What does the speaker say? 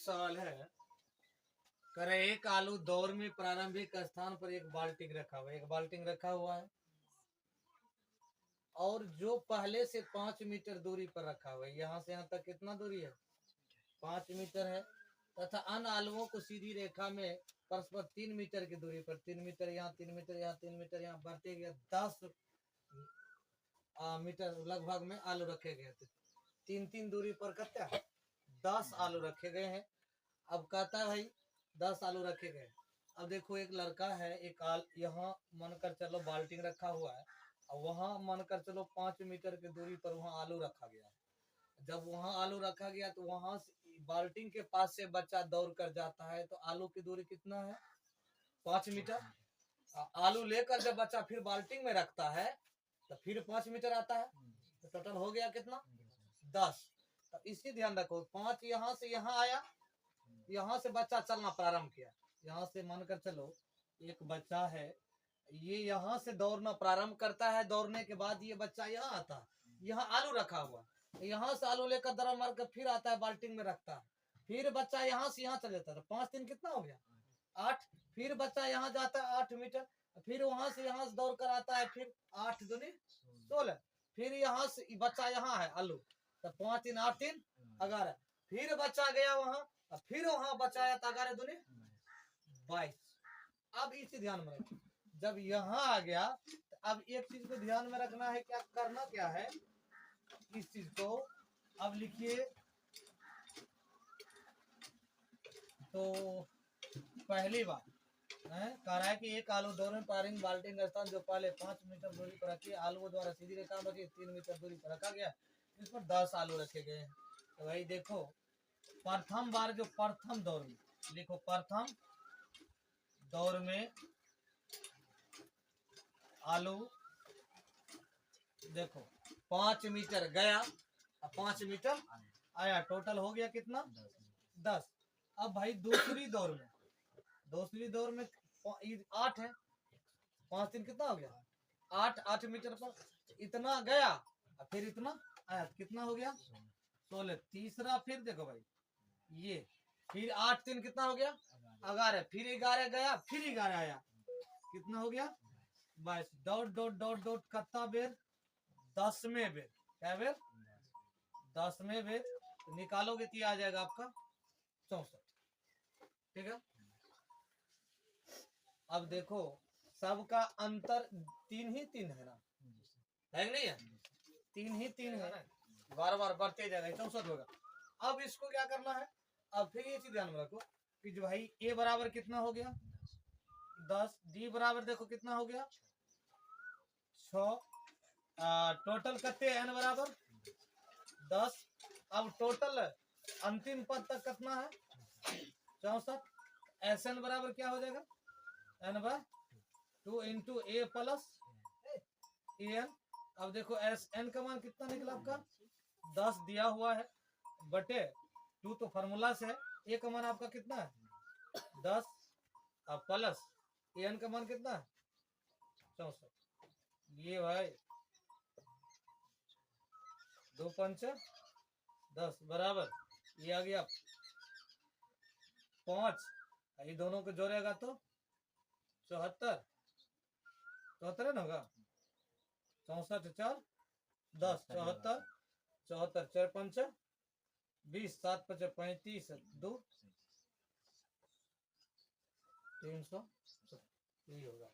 सवाल है, करे एक आलू दौर में प्रारंभिक स्थान पर एक बाल्टी रखा हुआ है, एक बाल्टी रखा हुआ है और जो पहले से 5 मीटर दूरी पर रखा हुआ है, यहाँ से यहाँ तक कितना दूरी है 5 मीटर है, तथा अन्य आलुओं को सीधी रेखा में परस्पर 3 मीटर की दूरी पर 3 मीटर यहाँ 3 मीटर यहाँ 3 मीटर यहाँ बढ़ते गए 10 मीटर लगभग में आलू रखे गए थे। 3-3 दूरी पर कितना 10 आलू रखे गए हैं। अब कहता है भाई 10 आलू रखे गए। अब देखो एक लड़का है, एक यहाँ मानकर चलो बाल्टी रखा हुआ है और वहां मानकर चलो 5 मीटर की दूरी पर वहां आलू रखा गया है। जब वहां आलू रखा गया तो वहां बाल्टी के पास से बच्चा दौड़ कर जाता है तो आलू की दूरी कितना है 5 मीटर। आलू लेकर जब बच्चा फिर बाल्टी में रखता है तो फिर 5 मीटर आता है, तो टोटल हो गया कितना 10। तो इसी ध्यान रखो 5 यहाँ से यहाँ आया, यहाँ से बच्चा चलना प्रारंभ किया, यहाँ से मानकर चलो एक बच्चा है, ये यहाँ से दौड़ना प्रारंभ करता है, दौड़ने के बाद ये बच्चा यहाँ आता है, यहाँ आलू रखा हुआ, यहाँ से आलू लेकर दरा मार कर फिर आता है बाल्टी में रखता है, फिर बच्चा यहाँ से यहाँ चल जाता है, 5 दिन कितना हो गया 8। फिर बच्चा यहाँ जाता है 8 मीटर, फिर वहां से यहाँ से दौड़ कर आता है, फिर 8 दूनी 16, फिर यहाँ से बच्चा यहाँ है आलू, तो 5 3 8 3 11, फिर बच्चा गया वहां, फिर वहां बचाया 11 दूनी 22। अब इसी ध्यान में रखो, जब यहाँ आ गया तो अब एक चीज को ध्यान में रखना है, क्या करना क्या है, इस चीज को अब लिखिए। तो पहली बात कह रहा है कि एक आलू दौर में पारिंग बाल्टी का स्थान जो पहले 5 मीटर दूरी पर रखी, आलू द्वारा सीधी रेखा में रखी 3 मीटर दूरी पर रखा गया, इस पर 10 आलू रखे गए हैं। तो भाई देखो प्रथम बार जो प्रथम दौर में लिखो, प्रथम दौर में आलू देखो 5 मीटर गया और 5 मीटर आया, टोटल हो गया कितना 10। अब भाई दूसरी दौर में 8 है, 5 दिन कितना हो गया 8 मीटर पर इतना गया और फिर इतना आया, कितना हो गया 16। तीसरा फिर देखो भाई ये फिर 8 दिन कितना हो गया 11, फिर 11 गया, फिर 11 आया, कितना हो गया 22। डॉट डॉट डॉट डॉट कितना बेर 10वें बेर, क्या बेर 10वें बेर, तो निकालोगे तो आ जाएगा आपका 64। ठीक है। अब देखो सबका अंतर 3 ही 3 है ना, है नहीं है 3 ही 3 है, बार बार बढ़ते जाएगा 64 होगा। अब इसको क्या करना है, अब फिर ये चीज ध्यान में रखो कि जो भाई ए बराबर कितना हो गया 10, डी बराबर देखो कितना हो गया 6, टोटल कितने एन बराबर 10। अब टोटल अंतिम पद तक कितना है 64, एस एन बराबर क्या हो जाएगा N bye 2 into A plus A N. अब देखो एस एन का मान कितना निकला आपका 10 दिया हुआ है बटे 2 तो फॉर्मूला से है, ए का मान आपका कितना है 10 अब प्लस ए एन का मान कितना है 64। ये भाई 2 5 10 बराबर ये आ गया 5, ये दोनों को जोड़ेगा तो 74 है ना होगा 64 4 10 74 74 4 5 20 7 5 35 2 300 यही होगा।